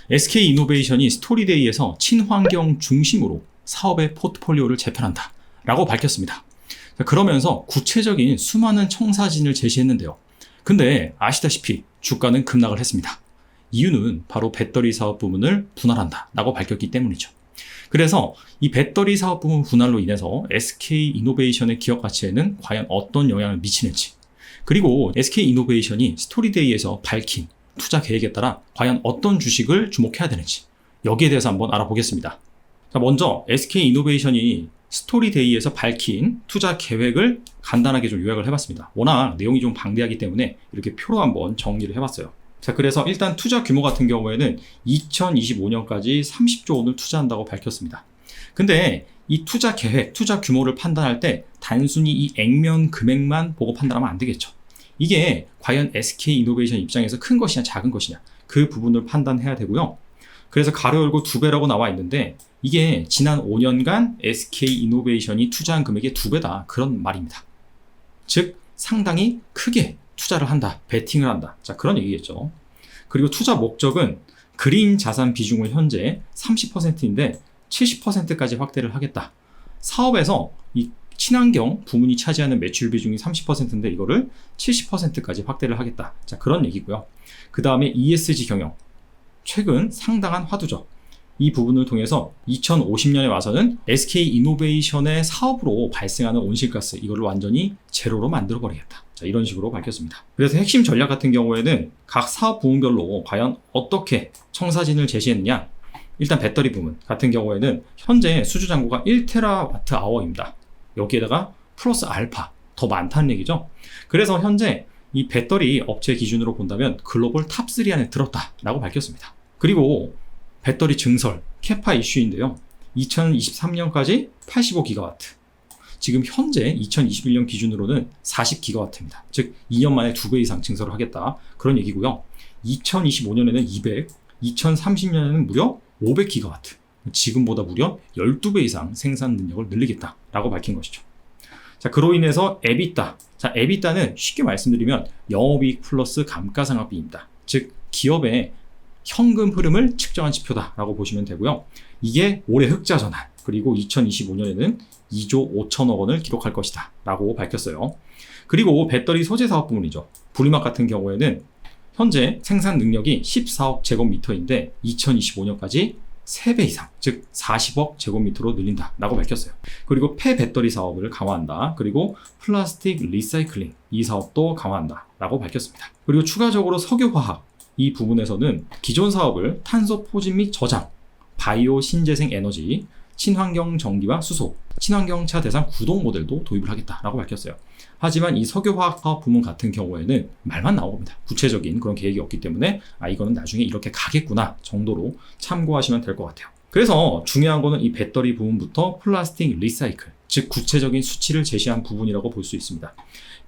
SK이노베이션이 스토리데이에서 친환경 중심으로 사업의 포트폴리오를 재편한다 라고 밝혔습니다. 그러면서 구체적인 수많은 청사진을 제시했는데요. 근데 아시다시피 주가는 급락을 했습니다. 이유는 바로 배터리 사업 부문을 분할한다 라고 밝혔기 때문이죠. 그래서 이 배터리 사업 부문 분할로 인해서 SK이노베이션의 기업 가치에는 과연 어떤 영향을 미치는지, 그리고 SK이노베이션이 스토리데이에서 밝힌 투자 계획에 따라 과연 어떤 주식을 주목해야 되는지, 여기에 대해서 한번 알아보겠습니다. 자, 먼저 SK이노베이션이 스토리데이에서 밝힌 투자 계획을 간단하게 좀 요약을 해봤습니다. 워낙 내용이 좀 방대하기 때문에 이렇게 표로 한번 정리를 해봤어요. 자, 그래서 일단 투자 규모 같은 경우에는 2025년까지 30조 원을 투자한다고 밝혔습니다. 근데 이 투자 계획, 투자 규모를 판단할 때 단순히 이 액면 금액만 보고 판단하면 안 되겠죠. 이게 과연 SK이노베이션 입장에서 큰 것이냐 작은 것이냐, 그 부분을 판단해야 되고요. 그래서 가로 열고 2배라고 나와 있는데 이게 지난 5년간 SK이노베이션이 투자한 금액의 2배다, 그런 말입니다. 즉 상당히 크게 투자를 한다, 베팅을 한다, 자, 그런 얘기겠죠. 그리고 투자 목적은 그린 자산 비중을 현재 30%인데 70%까지 확대를 하겠다. 사업에서 이 친환경 부문이 차지하는 매출 비중이 30%인데 이거를 70%까지 확대를 하겠다, 자, 그런 얘기고요. 그 다음에 ESG 경영, 최근 상당한 화두죠. 이 부분을 통해서 2050년에 와서는 SK이노베이션의 사업으로 발생하는 온실가스, 이걸 완전히 제로로 만들어 버리겠다, 자, 이런 식으로 밝혔습니다. 그래서 핵심 전략 같은 경우에는 각 사업 부문별로 과연 어떻게 청사진을 제시했느냐. 일단 배터리 부문 같은 경우에는 현재 수주 잔고가 1TWh입니다. 여기에다가 플러스 알파 더 많다는 얘기죠. 그래서 현재 이 배터리 업체 기준으로 본다면 글로벌 탑3 안에 들었다라고 밝혔습니다. 그리고 배터리 증설, 캐파 이슈인데요. 2023년까지 85GW, 지금 현재 2021년 기준으로는 40GW입니다. 즉 2년 만에 2배 이상 증설을 하겠다, 그런 얘기고요. 2025년에는 200, 2030년에는 무려 500GW, 지금보다 무려 12배 이상 생산 능력을 늘리겠다라고 밝힌 것이죠. 자, 그로 인해서 EBITDA, 자, EBITDA는 쉽게 말씀드리면 영업이익 플러스 감가상각비입니다. 즉 기업의 현금 흐름을 측정한 지표다라고 보시면 되고요. 이게 올해 흑자 전환, 그리고 2025년에는 2조 5천억 원을 기록할 것이다 라고 밝혔어요. 그리고 배터리 소재 사업 부문이죠. 분리막 같은 경우에는 현재 생산 능력이 14억 제곱미터인데 2025년까지 3배 이상, 즉 40억 제곱미터로 늘린다 라고 밝혔어요. 그리고 폐배터리 사업을 강화한다. 그리고 플라스틱 리사이클링, 이 사업도 강화한다 라고 밝혔습니다. 그리고 추가적으로 석유화학, 이 부분에서는 기존 사업을 탄소 포집 및 저장, 바이오 신재생 에너지, 친환경 전기와 수소, 친환경차 대상 구독 모델도 도입을 하겠다라고 밝혔어요. 하지만 이 석유화학 사업 부문 같은 경우에는 말만 나온 겁니다. 구체적인 그런 계획이 없기 때문에 이거는 나중에 이렇게 가겠구나 정도로 참고하시면 될 것 같아요. 그래서 중요한 거는 이 배터리 부분부터 플라스틱 리사이클, 즉 구체적인 수치를 제시한 부분이라고 볼 수 있습니다.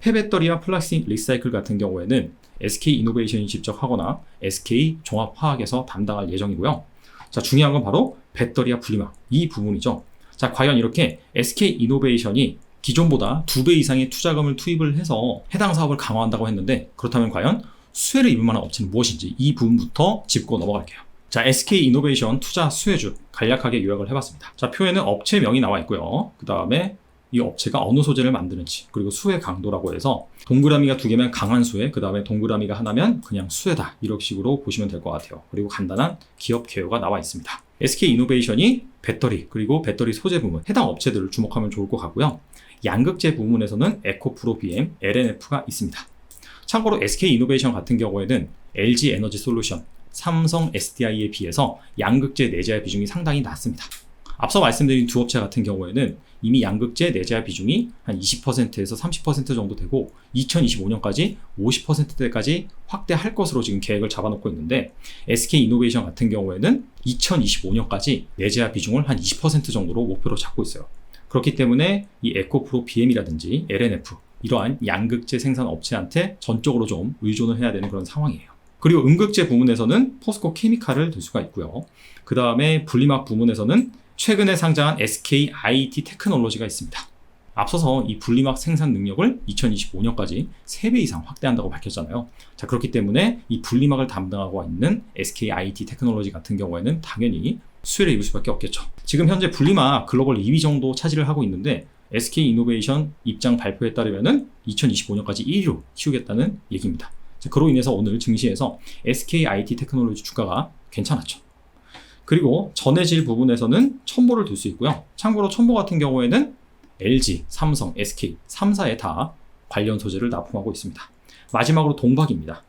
폐배터리와 플라스틱 리사이클 같은 경우에는 SK이노베이션이 직접 하거나 SK종합화학에서 담당할 예정이고요. 자, 중요한 건 바로 배터리와 분리막, 이 부분이죠. 자, 과연 이렇게 SK이노베이션이 기존보다 2배 이상의 투자금을 투입을 해서 해당 사업을 강화한다고 했는데, 그렇다면 과연 수혜를 입을 만한 업체는 무엇인지, 이 부분부터 짚고 넘어갈게요. 자, SK이노베이션 투자 수혜주 간략하게 요약을 해봤습니다. 자, 표에는 업체명이 나와 있고요. 그 다음에 이 업체가 어느 소재를 만드는지, 그리고 수혜 강도라고 해서 동그라미가 2개면 강한 수혜, 그 다음에 동그라미가 하나면 그냥 수혜다, 이런 식으로 보시면 될 것 같아요. 그리고 간단한 기업 개요가 나와 있습니다. SK이노베이션이 배터리, 그리고 배터리 소재 부문, 해당 업체들을 주목하면 좋을 것 같고요. 양극재 부문에서는 에코프로 BM, LNF가 있습니다. 참고로 SK이노베이션 같은 경우에는 LG 에너지 솔루션, 삼성 SDI에 비해서 양극재 내재화 비중이 상당히 낮습니다. 앞서 말씀드린 두 업체 같은 경우에는 이미 양극재 내재화 비중이 한 20%에서 30% 정도 되고 2025년까지 50%대까지 확대할 것으로 지금 계획을 잡아놓고 있는데, SK이노베이션 같은 경우에는 2025년까지 내재화 비중을 한 20% 정도로 목표로 잡고 있어요. 그렇기 때문에 이 에코프로 BM이라든지 LNF, 이러한 양극재 생산 업체한테 전적으로 좀 의존을 해야 되는 그런 상황이에요. 그리고 음극재 부문에서는 포스코 케미칼을 들 수가 있고요. 그 다음에 분리막 부문에서는 최근에 상장한 SK IT 테크놀로지가 있습니다. 앞서서 이 분리막 생산 능력을 2025년까지 3배 이상 확대한다고 밝혔잖아요. 자, 그렇기 때문에 이 분리막을 담당하고 있는 SK IT 테크놀로지 같은 경우에는 당연히 수혜를 입을 수밖에 없겠죠. 지금 현재 분리막 글로벌 2위 정도 차지를 하고 있는데 SK 이노베이션 입장 발표에 따르면은 2025년까지 1위로 키우겠다는 얘기입니다. 자, 그로 인해서 오늘 증시에서 SK IT 테크놀로지 주가가 괜찮았죠. 그리고 전해질 부분에서는 첨보를 둘 수 있고요. 참고로 첨보 같은 경우에는 LG, 삼성, SK 3사에 다 관련 소재를 납품하고 있습니다. 마지막으로 동박입니다.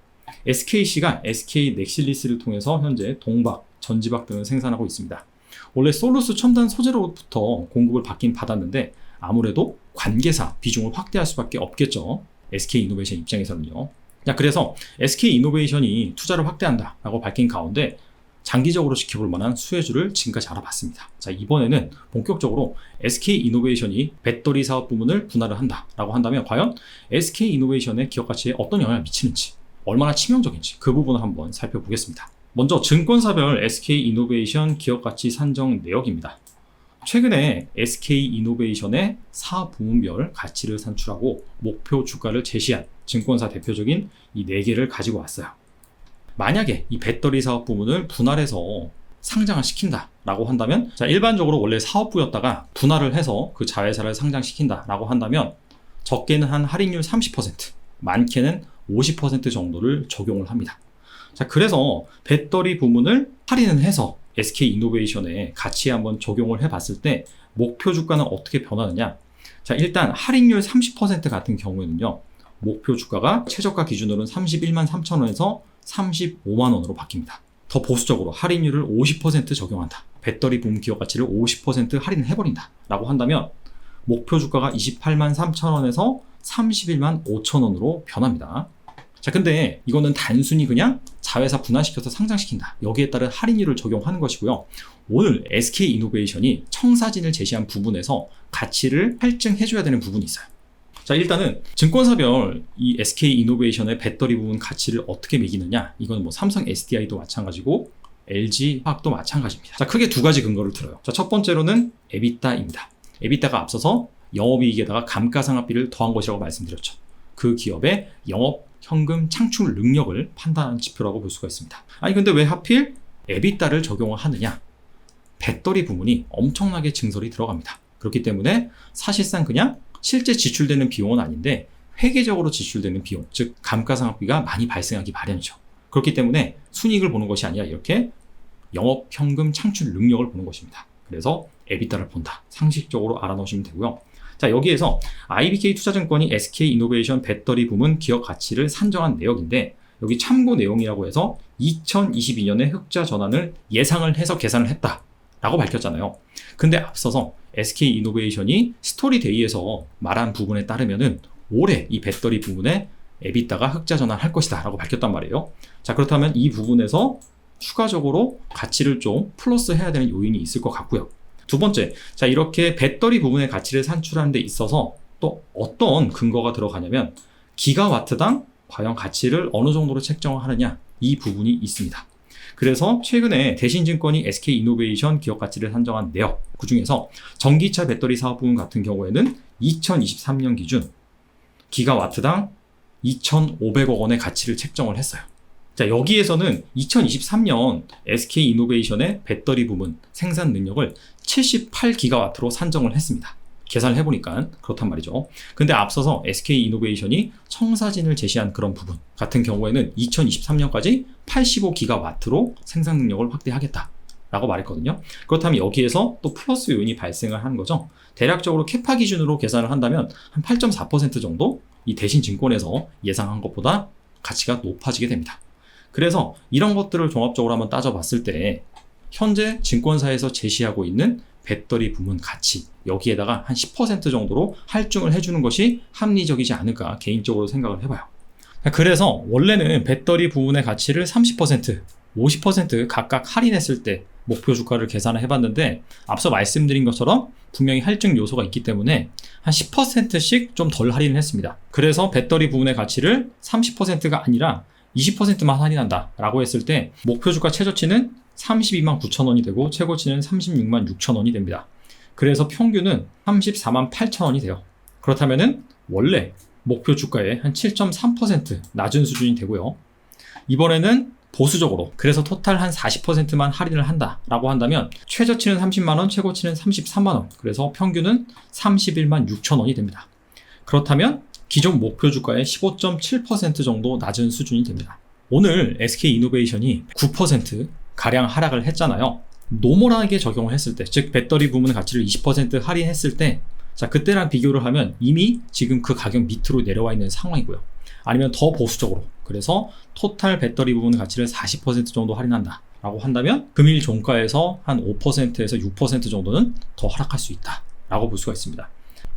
SKC가 SK 넥실리스를 통해서 현재 동박, 전지박 등을 생산하고 있습니다. 원래 솔루스 첨단 소재로부터 공급을 받긴 받았는데 아무래도 관계사 비중을 확대할 수밖에 없겠죠. SK 이노베이션 입장에서는요. 자, 그래서 SK 이노베이션이 투자를 확대한다라고 밝힌 가운데 장기적으로 지켜볼 만한 수혜주를 지금까지 알아봤습니다. 자, 이번에는 본격적으로 SK 이노베이션이 배터리 사업 부문을 분할을 한다라고 한다면 과연 SK 이노베이션의 기업 가치에 어떤 영향을 미치는지, 얼마나 치명적인지 그 부분을 한번 살펴보겠습니다. 먼저 증권사별 SK 이노베이션 기업 가치 산정 내역입니다. 최근에 SK 이노베이션의 사업 부문별 가치를 산출하고 목표 주가를 제시한 증권사 대표적인 이 4개를 가지고 왔어요. 만약에 이 배터리 사업 부문을 분할해서 상장을 시킨다라고 한다면, 자, 일반적으로 원래 사업부였다가 분할을 해서 그 자회사를 상장시킨다라고 한다면 적게는 한 할인율 30%, 많게는 50% 정도를 적용을 합니다. 자, 그래서 배터리 부문을 할인을 해서 SK 이노베이션의 가치에 한번 적용을 해봤을 때 목표 주가는 어떻게 변하느냐? 자, 일단 할인율 30% 같은 경우에는요, 목표 주가가 최저가 기준으로는 31만 3천 원에서 35만 원으로 바뀝니다. 더 보수적으로 할인율을 50% 적용한다. 배터리 부문 기업 가치를 50% 할인해버린다. 라고 한다면 목표 주가가 28만 3천 원에서 31만 5천 원으로 변합니다. 자, 근데 이거는 단순히 그냥 자회사 분할시켜서 상장시킨다. 여기에 따른 할인율을 적용하는 것이고요. 오늘 SK 이노베이션이 청사진을 제시한 부분에서 가치를 할증해줘야 되는 부분이 있어요. 자, 일단은 증권사별 이 SK 이노베이션의 배터리 부분 가치를 어떻게 매기느냐? 이건 뭐 삼성 SDI도 마찬가지고 LG 화학도 마찬가지입니다. 자, 크게 두 가지 근거를 들어요. 자, 첫 번째로는 EBITDA입니다. EBITDA가 앞서서 영업이익에다가 감가상각비를 더한 것이라고 말씀드렸죠. 그 기업의 영업 현금 창출 능력을 판단하는 지표라고 볼 수가 있습니다. 아니, 근데 왜 하필 EBITDA를 적용을 하느냐? 배터리 부문이 엄청나게 증설이 들어갑니다. 그렇기 때문에 사실상 그냥 실제 지출되는 비용은 아닌데 회계적으로 지출되는 비용, 즉 감가상각비가 많이 발생하기 마련이죠. 그렇기 때문에 순이익을 보는 것이 아니라 이렇게 영업 현금 창출 능력을 보는 것입니다. 그래서 EBITDA를 본다. 상식적으로 알아놓으시면 되고요. 자, 여기에서 IBK 투자증권이 SK 이노베이션 배터리 부문 기업 가치를 산정한 내역인데, 여기 참고 내용이라고 해서 2022년에 흑자 전환을 예상을 해서 계산을 했다라고 밝혔잖아요. 근데 앞서서 SK 이노베이션이 스토리데이에서 말한 부분에 따르면은 올해 이 배터리 부분에 EBITDA가 흑자 전환할 것이다 라고 밝혔단 말이에요. 자, 그렇다면 이 부분에서 추가적으로 가치를 좀 플러스 해야 되는 요인이 있을 것 같고요. 두 번째, 자, 이렇게 배터리 부분의 가치를 산출하는 데 있어서 또 어떤 근거가 들어가냐면 기가와트당 과연 가치를 어느 정도로 책정을 하느냐, 이 부분이 있습니다. 그래서 최근에 대신증권이 SK 이노베이션 기업 가치를 산정한 내역, 그 중에서 전기차 배터리 사업 부문 같은 경우에는 2023년 기준 기가와트당 2,500억 원의 가치를 책정을 했어요. 자, 여기에서는 2023년 SK 이노베이션의 배터리 부문 생산 능력을 78기가와트로 산정을 했습니다. 계산을 해보니까 그렇단 말이죠. 근데 앞서서 SK 이노베이션이 청사진을 제시한 그런 부분 같은 경우에는 2023년까지 85기가와트로 생산 능력을 확대하겠다라고 말했거든요. 그렇다면 여기에서 또 플러스 요인이 발생을 한 거죠. 대략적으로 캐파 기준으로 계산을 한다면 한 8.4% 정도 이 대신증권에서 예상한 것보다 가치가 높아지게 됩니다. 그래서 이런 것들을 종합적으로 한번 따져봤을 때 현재 증권사에서 제시하고 있는 배터리 부문 가치, 여기에다가 한 10% 정도로 할증을 해주는 것이 합리적이지 않을까 개인적으로 생각을 해봐요. 그래서 원래는 배터리 부문의 가치를 30%, 50% 각각 할인했을 때 목표 주가를 계산을 해봤는데 앞서 말씀드린 것처럼 분명히 할증 요소가 있기 때문에 한 10%씩 좀 덜 할인을 했습니다. 그래서 배터리 부문의 가치를 30%가 아니라 20%만 할인한다 라고 했을 때 목표 주가 최저치는 32만 9천 원이 되고 최고치는 36만 6천 원이 됩니다. 그래서 평균은 34만 8천 원이 돼요. 그렇다면은 원래 목표 주가의 한 7.3% 낮은 수준이 되고요. 이번에는 보수적으로 그래서 토탈 한 40%만 할인을 한다라고 한다면 최저치는 30만원, 최고치는 33만원, 그래서 평균은 31만 6천원이 됩니다. 그렇다면 기존 목표 주가의 15.7% 정도 낮은 수준이 됩니다. 오늘 SK이노베이션이 9% 가량 하락을 했잖아요. 노멀하게 적용을 했을 때, 즉 배터리 부문 가치를 20% 할인했을 때, 자, 그때랑 비교를 하면 이미 지금 그 가격 밑으로 내려와 있는 상황이고요. 아니면 더 보수적으로, 그래서 토탈 배터리 부분 가치를 40% 정도 할인한다 라고 한다면 금일 종가에서 한 5%에서 6% 정도는 더 하락할 수 있다 라고 볼 수가 있습니다.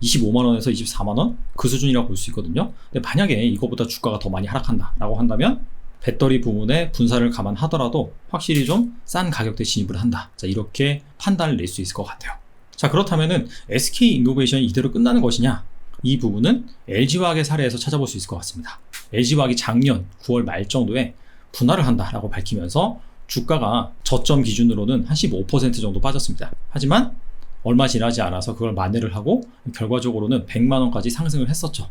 25만원에서 24만원 그 수준이라고 볼 수 있거든요. 근데 만약에 이거보다 주가가 더 많이 하락한다 라고 한다면 배터리 부문의 분사를 감안하더라도 확실히 좀 싼 가격대 진입을 한다. 자, 이렇게 판단을 낼 수 있을 것 같아요. 자, 그렇다면은 SK이노베이션이 이대로 끝나는 것이냐? 이 부분은 LG화학의 사례에서 찾아볼 수 있을 것 같습니다. LG화학이 작년 9월 말 정도에 분할을 한다라고 밝히면서 주가가 저점 기준으로는 한 15% 정도 빠졌습니다. 하지만 얼마 지나지 않아서 그걸 만회를 하고 결과적으로는 100만원까지 상승을 했었죠.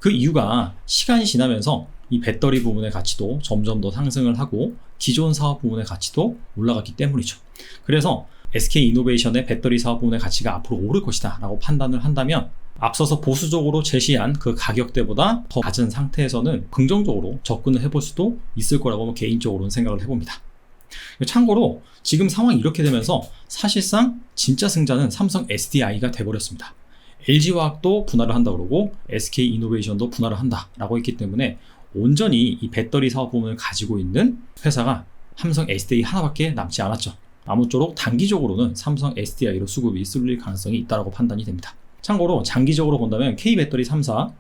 그 이유가 시간이 지나면서 이 배터리 부분의 가치도 점점 더 상승을 하고 기존 사업 부분의 가치도 올라갔기 때문이죠. 그래서 SK이노베이션의 배터리 사업 부분의 가치가 앞으로 오를 것이다 라고 판단을 한다면 앞서서 보수적으로 제시한 그 가격대보다 더 낮은 상태에서는 긍정적으로 접근을 해볼 수도 있을 거라고 개인적으로는 생각을 해봅니다. 참고로 지금 상황이 이렇게 되면서 사실상 진짜 승자는 삼성 SDI가 돼버렸습니다. LG화학도 분할을 한다고 그러고 SK이노베이션도 분할을 한다라고 했기 때문에 온전히 이 배터리 사업 부문을 가지고 있는 회사가 삼성 SDI 하나밖에 남지 않았죠. 아무쪼록 단기적으로는 삼성 SDI로 수급이 쏠릴 가능성이 있다고 판단이 됩니다. 참고로 장기적으로 본다면 K배터리 3사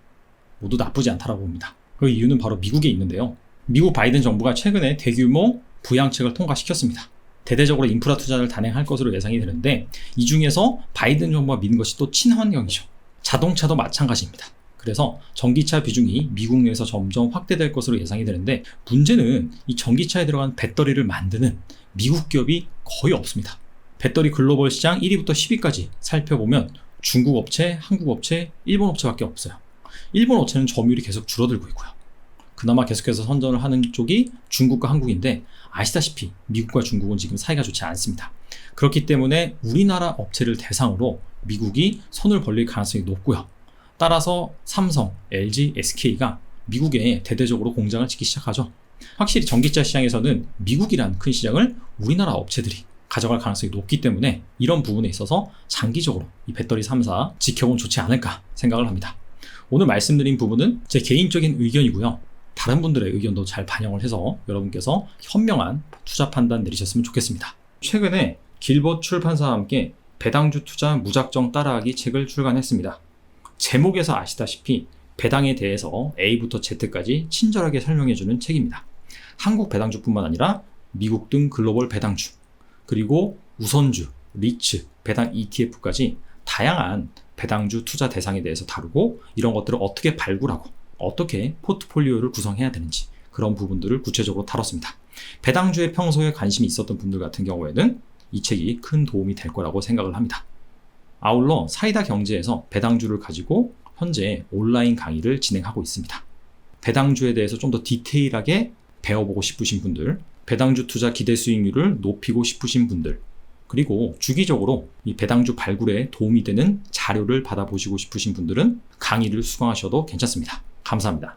모두 나쁘지 않다고 봅니다. 그 이유는 바로 미국에 있는데요. 미국 바이든 정부가 최근에 대규모 부양책을 통과시켰습니다. 대대적으로 인프라 투자를 단행할 것으로 예상이 되는데 이 중에서 바이든 정부가 믿는 것이 또 친환경이죠. 자동차도 마찬가지입니다. 그래서 전기차 비중이 미국 내에서 점점 확대될 것으로 예상이 되는데 문제는 이 전기차에 들어간 배터리를 만드는 미국 기업이 거의 없습니다. 배터리 글로벌 시장 1위부터 10위까지 살펴보면 중국 업체, 한국 업체, 일본 업체밖에 없어요. 일본 업체는 점유율이 계속 줄어들고 있고요. 그나마 계속해서 선전을 하는 쪽이 중국과 한국인데 아시다시피 미국과 중국은 지금 사이가 좋지 않습니다. 그렇기 때문에 우리나라 업체를 대상으로 미국이 손을 벌릴 가능성이 높고요. 따라서 삼성, LG, SK가 미국에 대대적으로 공장을 짓기 시작하죠. 확실히 전기차 시장에서는 미국이란 큰 시장을 우리나라 업체들이 가져갈 가능성이 높기 때문에 이런 부분에 있어서 장기적으로 이 배터리 3사 지켜보면 좋지 않을까 생각을 합니다. 오늘 말씀드린 부분은 제 개인적인 의견이고요. 다른 분들의 의견도 잘 반영을 해서 여러분께서 현명한 투자 판단 내리셨으면 좋겠습니다. 최근에 길벗 출판사와 함께 배당주 투자 무작정 따라하기 책을 출간했습니다. 제목에서 아시다시피 배당에 대해서 A부터 Z까지 친절하게 설명해주는 책입니다. 한국 배당주뿐만 아니라 미국 등 글로벌 배당주, 그리고 우선주, 리츠, 배당 ETF까지 다양한 배당주 투자 대상에 대해서 다루고 이런 것들을 어떻게 발굴하고 어떻게 포트폴리오를 구성해야 되는지 그런 부분들을 구체적으로 다뤘습니다. 배당주에 평소에 관심이 있었던 분들 같은 경우에는 이 책이 큰 도움이 될 거라고 생각을 합니다. 아울러 사이다 경제에서 배당주를 가지고 현재 온라인 강의를 진행하고 있습니다. 배당주에 대해서 좀 더 디테일하게 배워보고 싶으신 분들, 배당주 투자 기대 수익률을 높이고 싶으신 분들, 그리고 주기적으로 이 배당주 발굴에 도움이 되는 자료를 받아보시고 싶으신 분들은 강의를 수강하셔도 괜찮습니다. 감사합니다.